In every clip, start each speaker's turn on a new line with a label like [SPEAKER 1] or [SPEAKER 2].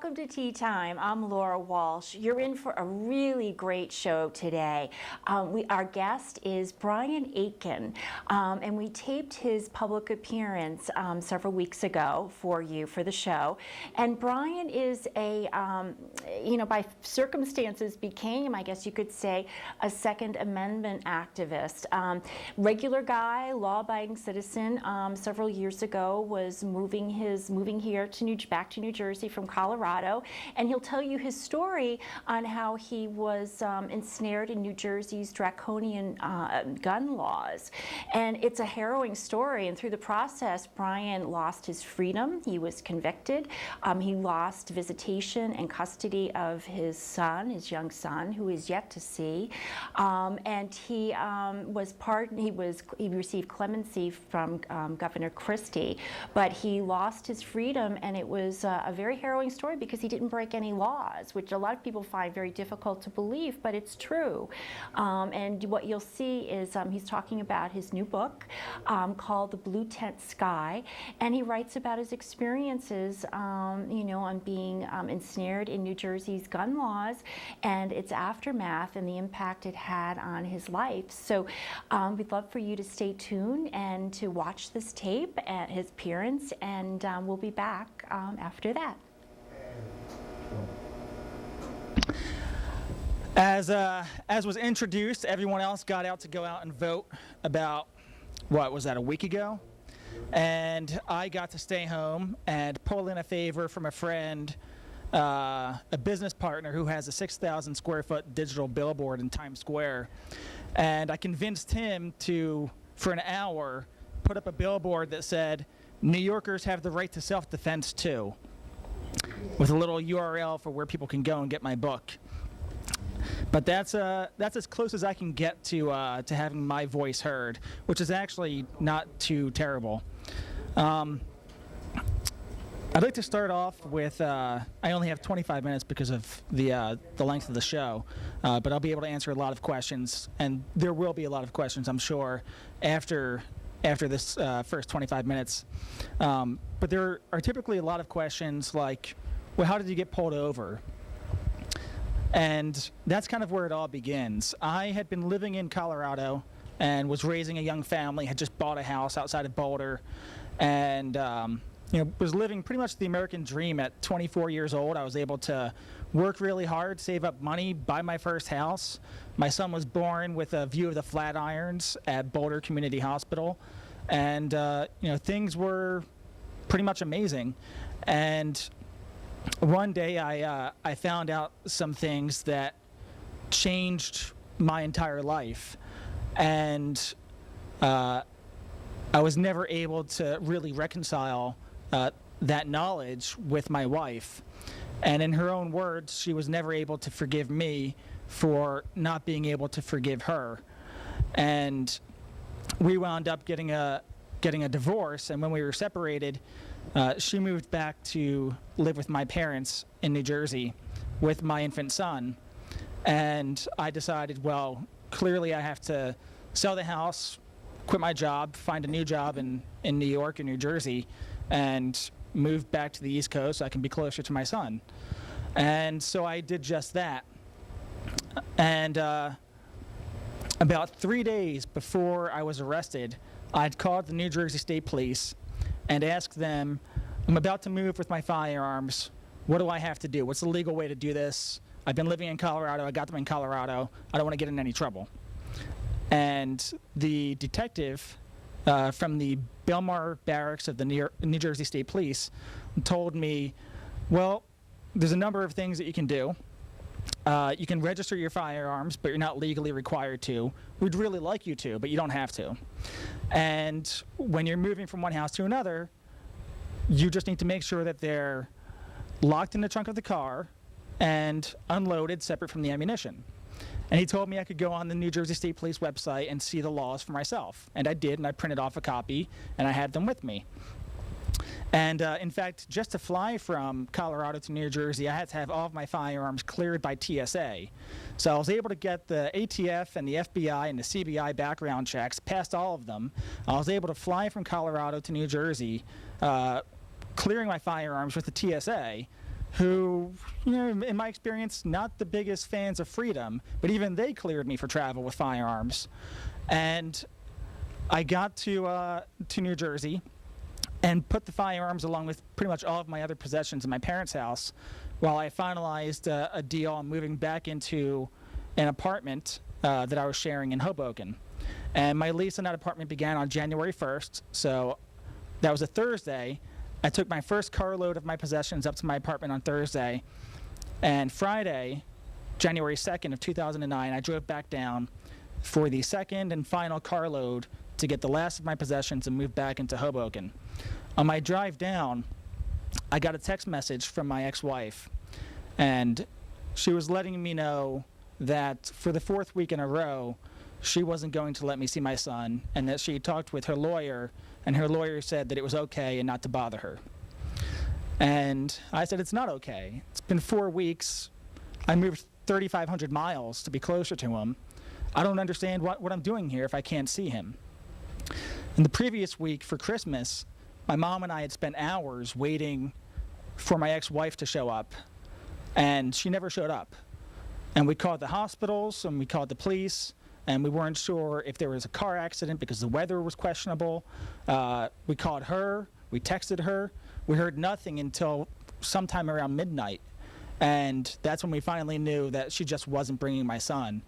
[SPEAKER 1] Welcome to Tea Time. I'm Laura Walsh. You're in for a really great show today. Our guest is Brian Aitken, and we taped his public appearance several weeks ago for you for the show. And Brian is by circumstances became, I guess you could say, a Second Amendment activist. Regular guy, law-abiding citizen. Several years ago, was moving here to back to New Jersey from Colorado, and he'll tell you his story on how he was ensnared in New Jersey's draconian gun laws. And it's a harrowing story, and through the process, Brian lost his freedom. He was convicted. He lost visitation and custody of his son, his young son, who is yet to see. And he was pardoned. He received clemency from Governor Christie, but he lost his freedom, and it was a very harrowing story because he didn't break any laws, which a lot of people find very difficult to believe, but it's true. And what you'll see is he's talking about his new book called The Blue Tent Sky, and he writes about his experiences, on being ensnared in New Jersey's gun laws and its aftermath and the impact it had on his life. So we'd love for you to stay tuned and to watch this tape at his appearance, and we'll be back after that.
[SPEAKER 2] As was introduced, everyone else got out to go out and vote about, what was that, a week ago? And I got to stay home and pull in a favor from a friend, a business partner who has a 6,000 square foot digital billboard in Times Square. And I convinced him to, for an hour, put up a billboard that said, "New Yorkers have the right to self-defense too," with a little URL for where people can go and get my book. But that's as close as I can get to having my voice heard, which is actually not too terrible. I'd like to start off with, I only have 25 minutes because of the length of the show, but I'll be able to answer a lot of questions, and there will be a lot of questions, I'm sure, after this first 25 minutes. But there are typically a lot of questions like, well, how did you get pulled over? And that's kind of where it all begins. I had been living in Colorado and was raising a young family, had just bought a house outside of Boulder, and was living pretty much the American dream. At 24 years old, I was able to work really hard, save up money, buy my first house. My son was born with a view of the Flatirons at Boulder Community Hospital, and things were pretty much amazing. And one day I found out some things that changed my entire life, and I was never able to really reconcile that knowledge with my wife. And in her own words, she was never able to forgive me for not being able to forgive her. And we wound up getting a divorce, and when we were separated, she moved back to live with my parents in New Jersey with my infant son. And I decided, well, clearly I have to sell the house, quit my job, find a new job in New York or New Jersey, and move back to the East Coast so I can be closer to my son. And so I did just that. And about 3 days before I was arrested, I'd called the New Jersey State Police and asked them, I'm about to move with my firearms. What do I have to do? What's the legal way to do this? I've been living in Colorado. I got them in Colorado. I don't want to get in any trouble. And the detective from the Belmar Barracks of the New Jersey State Police told me, well, there's a number of things that you can do. You can register your firearms, but you're not legally required to. We'd really like you to, but you don't have to. And when you're moving from one house to another, you just need to make sure that they're locked in the trunk of the car and unloaded separate from the ammunition. And he told me I could go on the New Jersey State Police website and see the laws for myself. And I did, and I printed off a copy, and I had them with me. And in fact, just to fly from Colorado to New Jersey, I had to have all of my firearms cleared by TSA. So I was able to get the ATF and the FBI and the CBI background checks, passed all of them. I was able to fly from Colorado to New Jersey, clearing my firearms with the TSA, who, in my experience, not the biggest fans of freedom, but even they cleared me for travel with firearms. And I got to New Jersey and put the firearms along with pretty much all of my other possessions in my parents' house while I finalized a deal on moving back into an apartment that I was sharing in Hoboken. And my lease in that apartment began on January 1st, so that was a Thursday. I took my first carload of my possessions up to my apartment on Thursday, and Friday, January 2nd of 2009, I drove back down for the second and final carload to get the last of my possessions and move back into Hoboken. On my drive down, I got a text message from my ex-wife, and she was letting me know that for the fourth week in a row, she wasn't going to let me see my son, and that she talked with her lawyer, and her lawyer said that it was okay and not to bother her. And I said, it's not okay. It's been 4 weeks. I moved 3,500 miles to be closer to him. I don't understand what I'm doing here if I can't see him. In the previous week for Christmas, my mom and I had spent hours waiting for my ex-wife to show up, and she never showed up. And we called the hospitals, and we called the police, and we weren't sure if there was a car accident because the weather was questionable. We called her, we texted her. We heard nothing until sometime around midnight. And that's when we finally knew that she just wasn't bringing my son.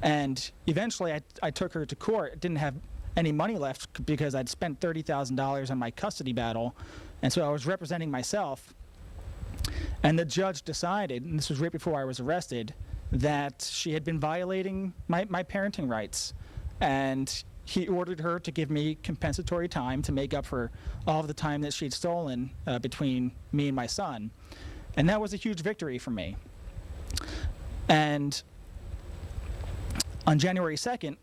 [SPEAKER 2] And eventually I took her to court. Didn't have any money left because I'd spent $30,000 on my custody battle. And so I was representing myself. And the judge decided, and this was right before I was arrested, that she had been violating my parenting rights. And he ordered her to give me compensatory time to make up for all of the time that she'd stolen between me and my son. And that was a huge victory for me. And on January 2nd,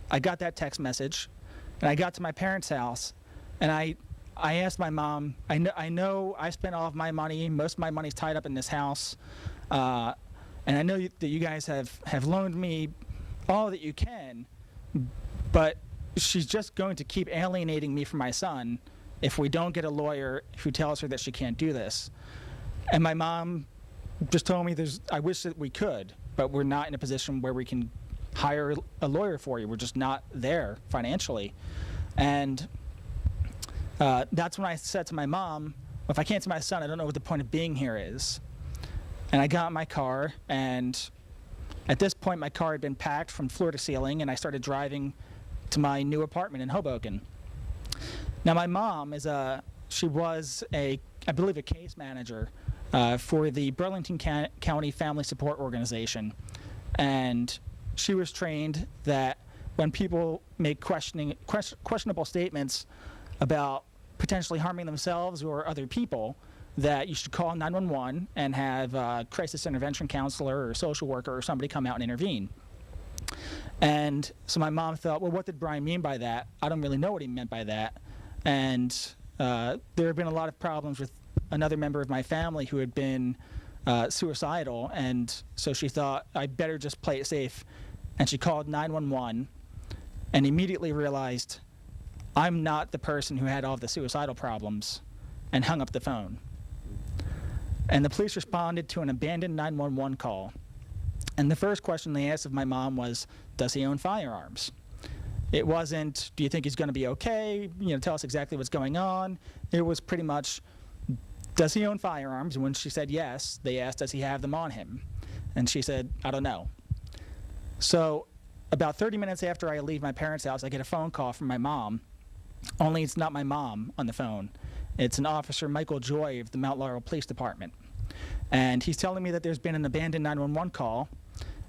[SPEAKER 2] I got that text message, and I got to my parents' house, and I asked my mom, I know I spent all of my money, most of my money's tied up in this house, and I know that you guys have loaned me all that you can, but she's just going to keep alienating me from my son if we don't get a lawyer who tells her that she can't do this. And my mom just told me, I wish that we could, but we're not in a position where we can hire a lawyer for you. We're just not there financially. And that's when I said to my mom, well, if I can't see my son, I don't know what the point of being here is. And I got in my car, and at this point my car had been packed from floor to ceiling, and I started driving to my new apartment in Hoboken. Now my mom she was I believe a case manager for the Burlington County Family Support Organization. And she was trained that when people make questionable statements about potentially harming themselves or other people, that you should call 911 and have a crisis intervention counselor or social worker or somebody come out and intervene. And so my mom thought, well, what did Brian mean by that? I don't really know what he meant by that. And there have been a lot of problems with another member of my family who had been suicidal, and so she thought, I'd better just play it safe. And she called 911 and immediately realized, I'm not the person who had all of the suicidal problems, and hung up the phone. And the police responded to an abandoned 911 call. And the first question they asked of my mom was, does he own firearms? It wasn't, do you think he's going to be okay? Tell us exactly what's going on. It was pretty much, does he own firearms? And when she said yes, they asked, does he have them on him? And she said, I don't know. So about 30 minutes after I leave my parents' house, I get a phone call from my mom, only it's not my mom on the phone. It's an officer, Michael Joy, of the Mount Laurel Police Department. And he's telling me that there's been an abandoned 911 call,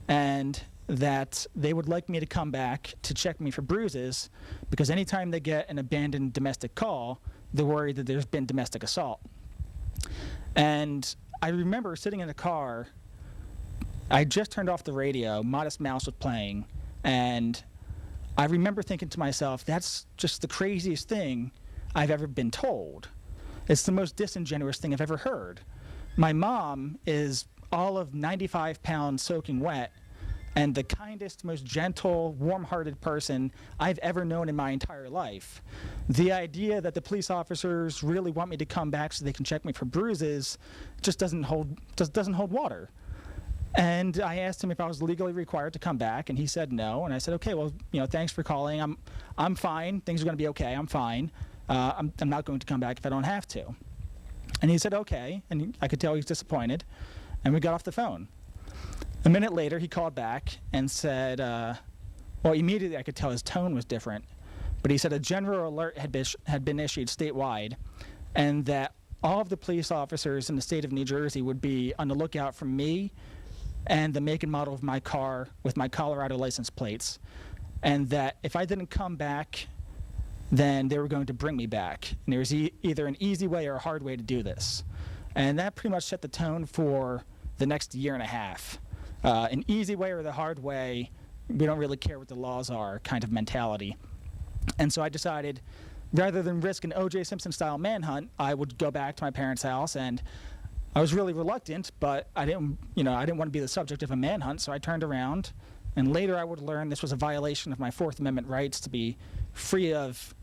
[SPEAKER 2] and that they would like me to come back to check me for bruises, because anytime they get an abandoned domestic call, they're worried that there's been domestic assault. And I remember sitting in the car, I just turned off the radio, Modest Mouse was playing, and I remember thinking to myself, that's just the craziest thing I've ever been told. It's the most disingenuous thing I've ever heard. My mom is all of 95 pounds soaking wet, and the kindest, most gentle, warm-hearted person I've ever known in my entire life. The idea that the police officers really want me to come back so they can check me for bruises just doesn't hold water. And I asked him if I was legally required to come back, and he said no. And I said, okay, well, thanks for calling. I'm fine. Things are going to be okay. I'm fine. I'm not going to come back if I don't have to. And he said, okay. And I could tell he was disappointed. And we got off the phone. A minute later, he called back and said, well, immediately I could tell his tone was different. But he said a general alert had been issued statewide, and that all of the police officers in the state of New Jersey would be on the lookout for me and the make and model of my car with my Colorado license plates, and that if I didn't come back, then they were going to bring me back. And there was either an easy way or a hard way to do this. And that pretty much set the tone for the next year and a half. An easy way or the hard way, we don't really care what the laws are kind of mentality. And so I decided, rather than risk an O.J. Simpson-style manhunt, I would go back to my parents' house. And I was really reluctant, but I didn't want to be the subject of a manhunt, so I turned around. And later I would learn this was a violation of my Fourth Amendment rights to be free of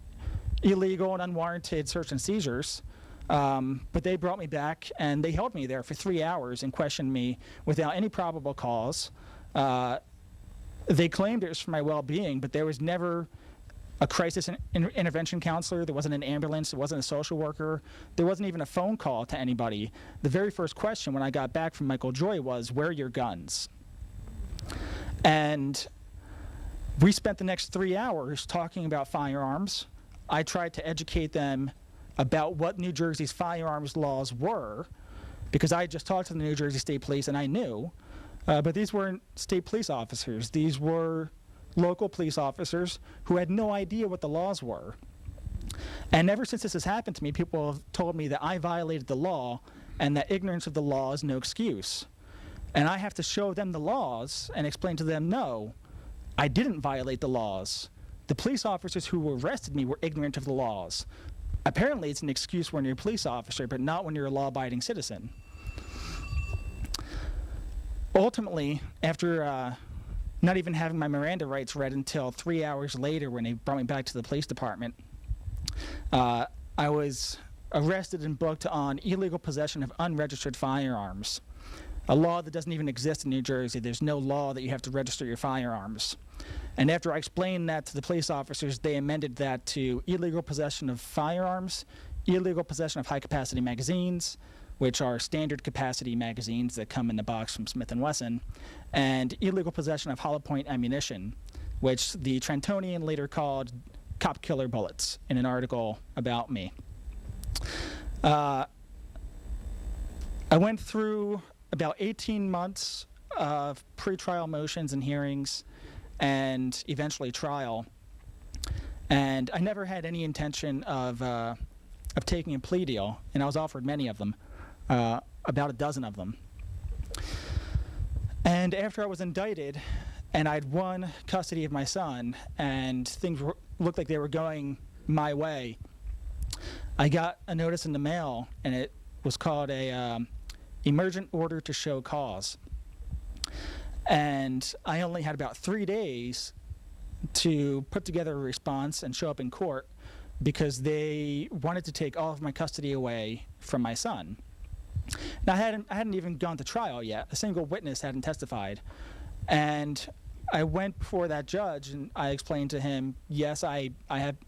[SPEAKER 2] illegal and unwarranted search and seizures. But they brought me back, and they held me there for 3 hours and questioned me without any probable cause. They claimed it was for my well-being, but there was never a crisis intervention counselor. There wasn't an ambulance. There wasn't a social worker. There wasn't even a phone call to anybody. The very first question when I got back from Michael Joy was, "Where are your guns?" And we spent the next 3 hours talking about firearms. I tried to educate them about what New Jersey's firearms laws were, because I had just talked to the New Jersey State Police and I knew, but these weren't state police officers. These were local police officers who had no idea what the laws were. And ever since this has happened to me, people have told me that I violated the law and that ignorance of the law is no excuse. And I have to show them the laws and explain to them, no, I didn't violate the laws. The police officers who arrested me were ignorant of the laws. Apparently, it's an excuse when you're a police officer, but not when you're a law-abiding citizen. Ultimately, after not even having my Miranda rights read until 3 hours later when they brought me back to the police department, I was arrested and booked on illegal possession of unregistered firearms, a law that doesn't even exist in New Jersey. There's no law that you have to register your firearms. And after I explained that to the police officers, they amended that to illegal possession of firearms, illegal possession of high-capacity magazines, which are standard capacity magazines that come in the box from Smith & Wesson, and illegal possession of hollow point ammunition, which the Trentonian later called cop killer bullets in an article about me. I went through about 18 months of pretrial motions and hearings and eventually trial. And I never had any intention of taking a plea deal, and I was offered many of them, about a dozen of them. And after I was indicted, and I'd won custody of my son, and things looked like they were going my way, I got a notice in the mail, and it was called a emergent order to show cause. And I only had about 3 days to put together a response and show up in court because they wanted to take all of my custody away from my son. And I hadn't even gone to trial yet. A single witness hadn't testified. And I went before that judge and I explained to him, yes, I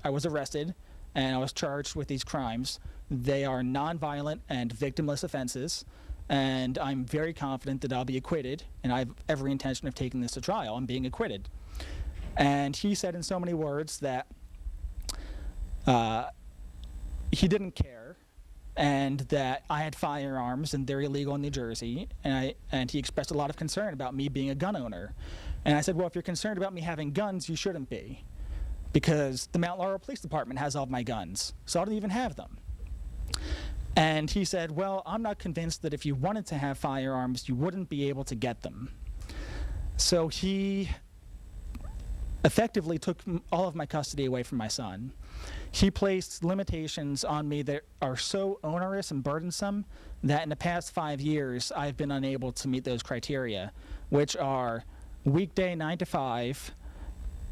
[SPEAKER 2] was arrested and I was charged with these crimes. They are nonviolent and victimless offenses. And I'm very confident that I'll be acquitted, and I have every intention of taking this to trial and being acquitted. And he said in so many words that he didn't care, and that I had firearms and they're illegal in New Jersey, and he expressed a lot of concern about me being a gun owner. And I said, well, if you're concerned about me having guns, you shouldn't be, because the Mount Laurel Police Department has all of my guns, so I don't even have them. And he said, well, I'm not convinced that if you wanted to have firearms, you wouldn't be able to get them. So he effectively took all of my custody away from my son. He placed limitations on me that are so onerous and burdensome that in the past 5 years, I've been unable to meet those criteria, which are weekday 9 to 5,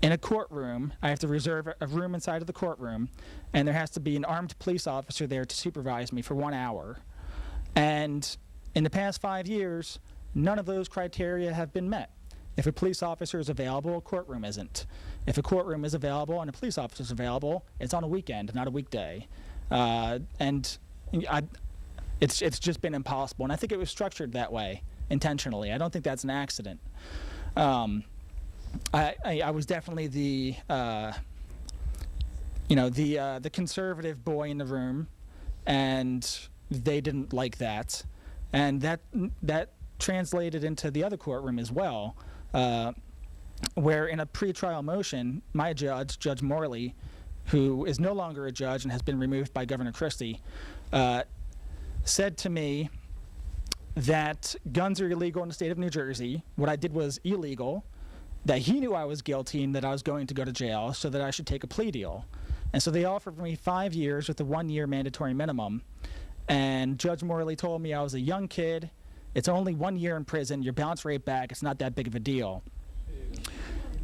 [SPEAKER 2] in a courtroom. I have to reserve a room inside of the courtroom, and there has to be an armed police officer there to supervise me for 1 hour. And in the past 5 years, none of those criteria have been met. If a police officer is available, a courtroom isn't. If a courtroom is available and a police officer is available, it's on a weekend, not a weekday. It's just been impossible. And I think it was structured that way intentionally. I don't think that's an accident. I was definitely the conservative boy in the room, and they didn't like that, and that translated into the other courtroom as well, where in a pretrial motion, my judge, Judge Morley, who is no longer a judge and has been removed by Governor Christie, said to me that guns are illegal in the state of New Jersey. What I did was illegal, that he knew I was guilty and that I was going to go to jail, so that I should take a plea deal. And so they offered me 5 years with a 1-year mandatory minimum. And Judge Morley told me I was a young kid. It's only 1 year in prison. You're bounced right back. It's not that big of a deal.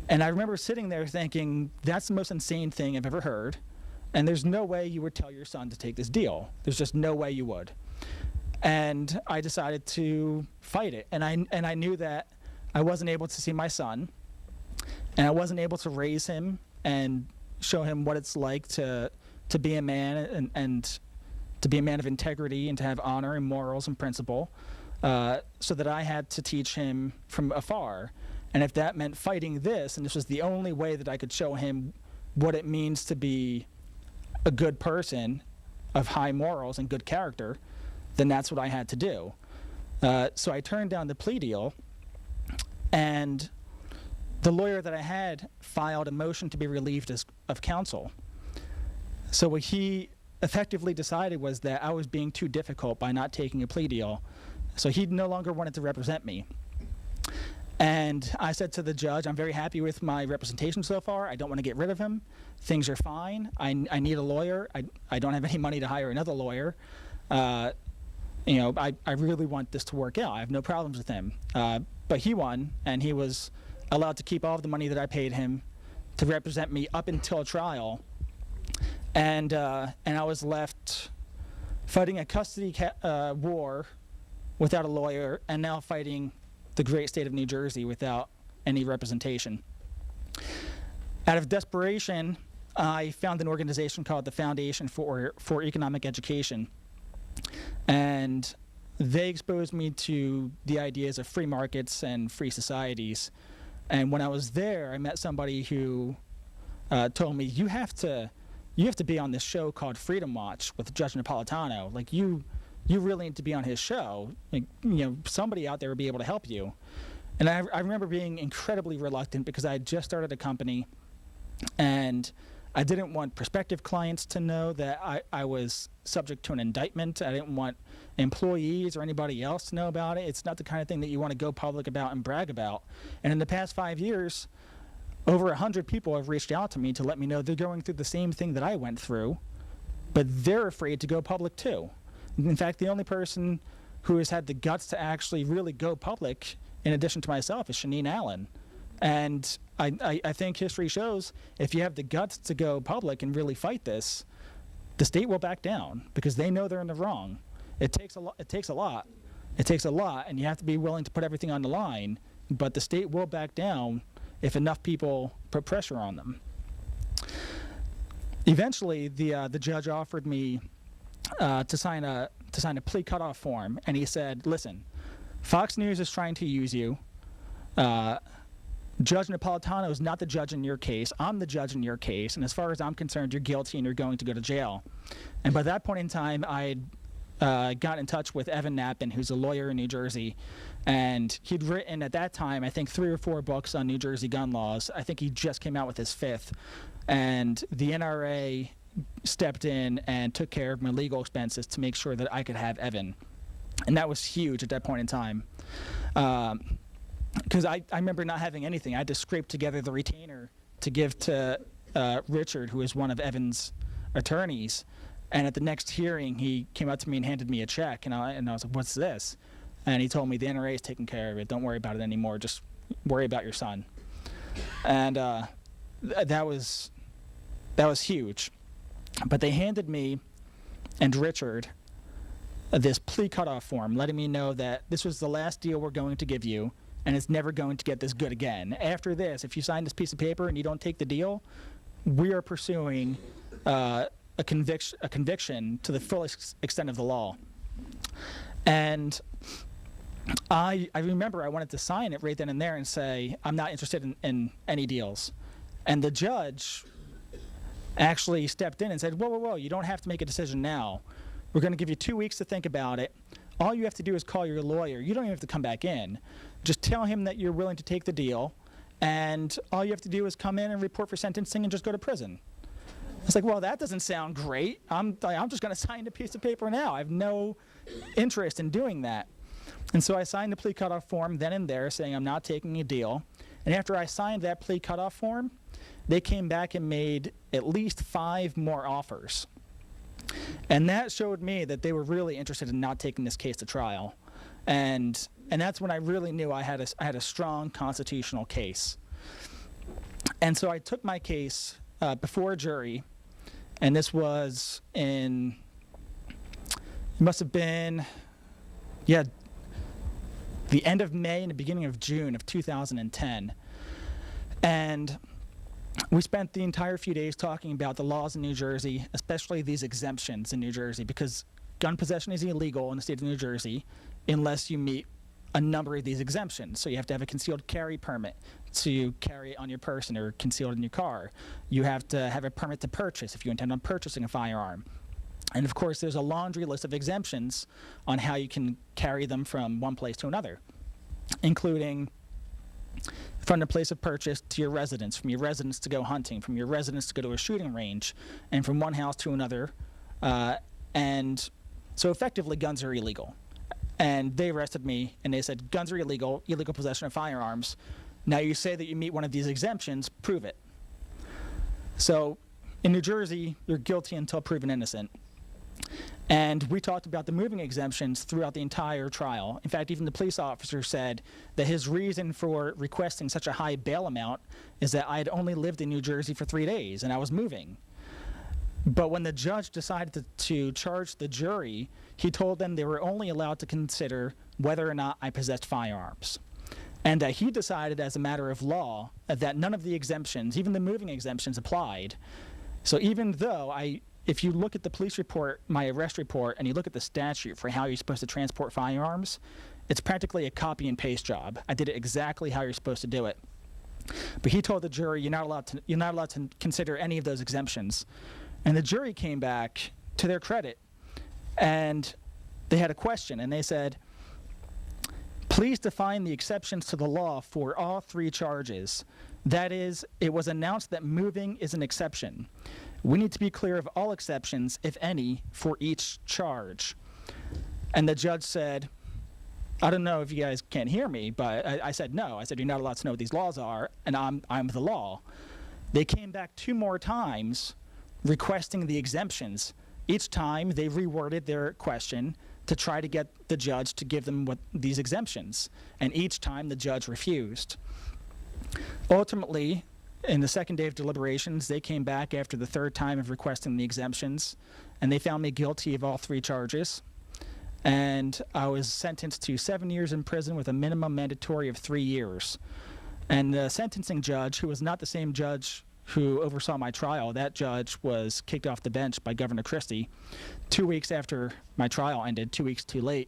[SPEAKER 2] And I remember sitting there thinking, that's the most insane thing I've ever heard. And there's no way you would tell your son to take this deal. There's just no way you would. And I decided to fight it. And I knew that I wasn't able to see my son, and I wasn't able to raise him and show him what it's like to be a man and to be a man of integrity and to have honor and morals and principle, so that I had to teach him from afar. And if that meant fighting this, and this was the only way that I could show him what it means to be a good person of high morals and good character, then that's what I had to do. So I turned down the plea deal, and the lawyer that I had filed a motion to be relieved of counsel. So what he effectively decided was that I was being too difficult by not taking a plea deal. So he no longer wanted to represent me. And I said to the judge, I'm very happy with my representation so far. I don't want to get rid of him. Things are fine. I need a lawyer. I don't have any money to hire another lawyer. I really want this to work out. I have no problems with him. But he won, and he was allowed to keep all of the money that I paid him to represent me up until trial. And I was left fighting a custody war without a lawyer, and now fighting the great state of New Jersey without any representation. Out of desperation, I found an organization called the Foundation for Economic Education. And they exposed me to the ideas of free markets and free societies. And when I was there, I met somebody who told me, you have to be on this show called Freedom Watch with Judge Napolitano. Like, you really need to be on his show. Like, somebody out there would be able to help you. And I remember being incredibly reluctant because I had just started a company, and I didn't want prospective clients to know that I was subject to an indictment. I didn't want employees or anybody else to know about it. It's not the kind of thing that you want to go public about and brag about. And in the past 5 years, over 100 people have reached out to me to let me know they're going through the same thing that I went through, but they're afraid to go public too. In fact, the only person who has had the guts to actually really go public, in addition to myself, is Shanine Allen. And I think history shows if you have the guts to go public and really fight this, the state will back down because they know they're in the wrong. It takes a lot. It takes a lot, and you have to be willing to put everything on the line. But the state will back down if enough people put pressure on them. Eventually, the judge offered me to sign a plea cutoff form, and he said, "Listen, Fox News is trying to use you. Judge Napolitano is not the judge in your case. I'm the judge in your case, and as far as I'm concerned, you're guilty and you're going to go to jail." And by that point in time, I had got in touch with Evan Knappen, who's a lawyer in New Jersey, and he'd written at that time, I think, 3 or 4 books on New Jersey gun laws. I think he just came out with his 5th, and the NRA stepped in and took care of my legal expenses to make sure that I could have Evan, and that was huge at that point in time. Because I remember not having anything. I had to scrape together the retainer to give to Richard, who is one of Evan's attorneys. And at the next hearing, he came up to me and handed me a check. And I was like, "What's this?" And he told me, "The NRA is taking care of it. Don't worry about it anymore. Just worry about your son. And that was huge. But they handed me and Richard this plea cutoff form letting me know that this was the last deal we're going to give you, and it's never going to get this good again. After this, if you sign this piece of paper and you don't take the deal, we are pursuing a conviction to the fullest extent of the law. And I remember I wanted to sign it right then and there and say, I'm not interested in any deals. And the judge actually stepped in and said, whoa, you don't have to make a decision now. We're going to give you 2 weeks to think about it. All you have to do is call your lawyer. You don't even have to come back in. Just tell him that you're willing to take the deal, and all you have to do is come in and report for sentencing and just go to prison. It's like, well, that doesn't sound great. I'm just going to sign a piece of paper now. I have no interest in doing that. And so I signed the plea cutoff form then and there saying I'm not taking a deal. And after I signed that plea cutoff form, they came back and made at least 5 more offers. And that showed me that they were really interested in not taking this case to trial. And that's when I really knew I had a strong constitutional case. And so I took my case before a jury, and this was it must have been, the end of May and the beginning of June of 2010. And we spent the entire few days talking about the laws in New Jersey, especially these exemptions in New Jersey, because gun possession is illegal in the state of New Jersey unless you meet a number of these exemptions. So you have to have a concealed carry permit to carry it on your person or concealed in your car. You have to have a permit to purchase if you intend on purchasing a firearm. And of course, there's a laundry list of exemptions on how you can carry them from one place to another, including from the place of purchase to your residence, from your residence to go hunting, from your residence to go to a shooting range, and from one house to another. And so effectively, guns are illegal. And they arrested me, and they said, guns are illegal possession of firearms. Now you say that you meet one of these exemptions, prove it. So in New Jersey, you're guilty until proven innocent. And we talked about the moving exemptions throughout the entire trial. In fact, even the police officer said that his reason for requesting such a high bail amount is that I had only lived in New Jersey for 3 days and I was moving. But when the judge decided to charge the jury, he told them they were only allowed to consider whether or not I possessed firearms. And that he decided as a matter of law that none of the exemptions, even the moving exemptions, applied. So even though if you look at the police report, my arrest report, and you look at the statute for how you're supposed to transport firearms, it's practically a copy and paste job. I did it exactly how you're supposed to do it. But he told the jury, you're not allowed to consider any of those exemptions. And the jury came back, to their credit, and they had a question, and they said, please define the exceptions to the law for all 3 charges. That is, it was announced that moving is an exception. We need to be clear of all exceptions, if any, for each charge. And the judge said, I don't know if you guys can't hear me, but I said no. I said, you're not allowed to know what these laws are, and I'm the law. They came back 2 more times requesting the exemptions. Each time they reworded their question to try to get the judge to give them these exemptions. And each time the judge refused. Ultimately, in the second day of deliberations, they came back after the 3rd time of requesting the exemptions, and they found me guilty of all 3 charges. And I was sentenced to 7 years in prison with a minimum mandatory of 3 years. And the sentencing judge, who was not the same judge who oversaw my trial, that judge was kicked off the bench by Governor Christie 2 weeks after my trial ended, 2 weeks too late.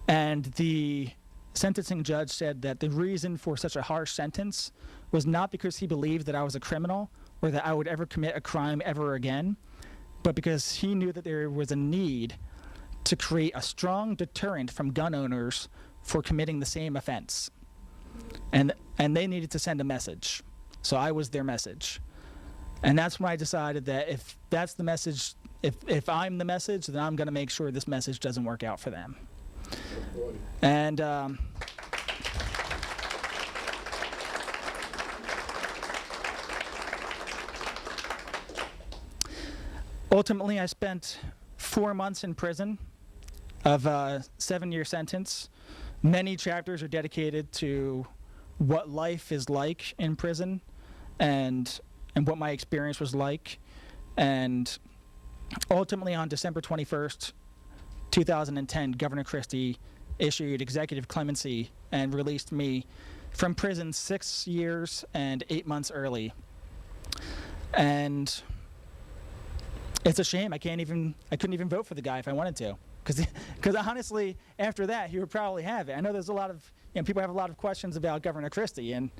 [SPEAKER 2] And the sentencing judge said that the reason for such a harsh sentence was not because he believed that I was a criminal or that I would ever commit a crime ever again, but because he knew that there was a need to create a strong deterrent from gun owners for committing the same offense. And they needed to send a message. So I was their message. And that's when I decided that if that's the message, if I'm the message, then I'm going to make sure this message doesn't work out for them. And ultimately, I spent 4 months in prison of a 7-year sentence. Many chapters are dedicated to what life is like in prison, and what my experience was like. And ultimately, on December 21st, 2010, Governor Christie issued executive clemency and released me from prison 6 years and 8 months early. And it's a shame I couldn't even vote for the guy if I wanted to, because honestly, after that, he would probably have it. I know there's a lot of people have a lot of questions about Governor Christie, and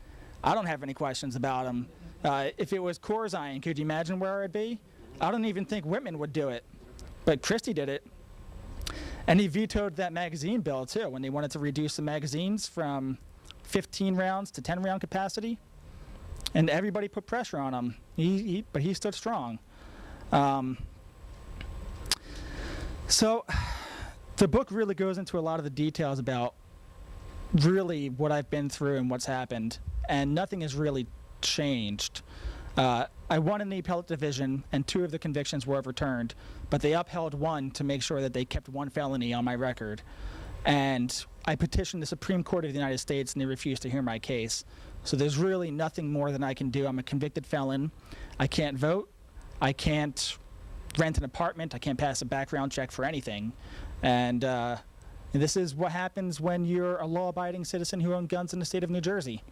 [SPEAKER 2] I don't have any questions about him. If it was Corzine, could you imagine where I'd be? I don't even think Whitman would do it, but Christie did it. And he vetoed that magazine bill too, when they wanted to reduce the magazines from 15 rounds to 10-round capacity. And everybody put pressure on him. But he stood strong. So the book really goes into a lot of the details about really what I've been through and what's happened. And nothing has really changed. I won in the appellate division, and 2 of the convictions were overturned, but they upheld 1 to make sure that they kept 1 felony on my record. And I petitioned the Supreme Court of the United States, and they refused to hear my case. So there's really nothing more than I can do. I'm a convicted felon. I can't vote. I can't rent an apartment. I can't pass a background check for anything. And this is what happens when you're a law-abiding citizen who owns guns in the state of New Jersey.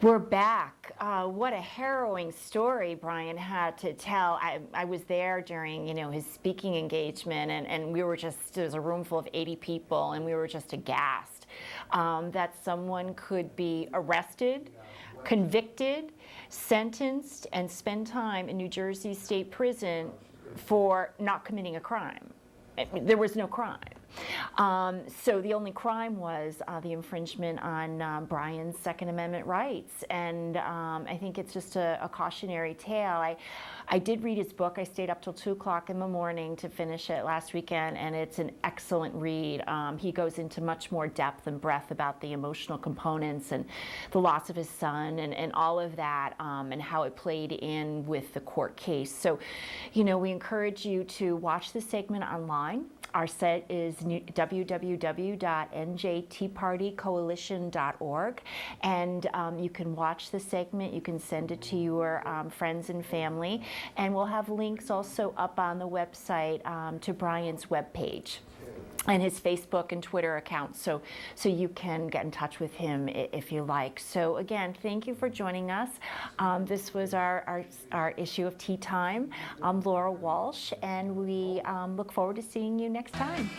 [SPEAKER 1] We're back. What a harrowing story Brian had to tell. I was there during, his speaking engagement, and we were just, there was a room full of 80 people, and we were just aghast that someone could be arrested, convicted, sentenced, and spend time in New Jersey State Prison for not committing a crime. There was no crime. So the only crime was the infringement on Brian's Second Amendment rights. And I think it's just a cautionary tale. I did read his book. I stayed up till 2 o'clock in the morning to finish it last weekend, and it's an excellent read. He goes into much more depth and breadth about the emotional components and the loss of his son and all of that, and how it played in with the court case. So, we encourage you to watch the segment online. Our site is www.njtpartycoalition.org, and you can watch the segment. You can send it to your friends and family, and we'll have links also up on the website to Brian's webpage and his Facebook and Twitter accounts, so you can get in touch with him if you like. So again, thank you for joining us. This was our issue of Tea Time. I'm Laura Walsh, and we look forward to seeing you next time.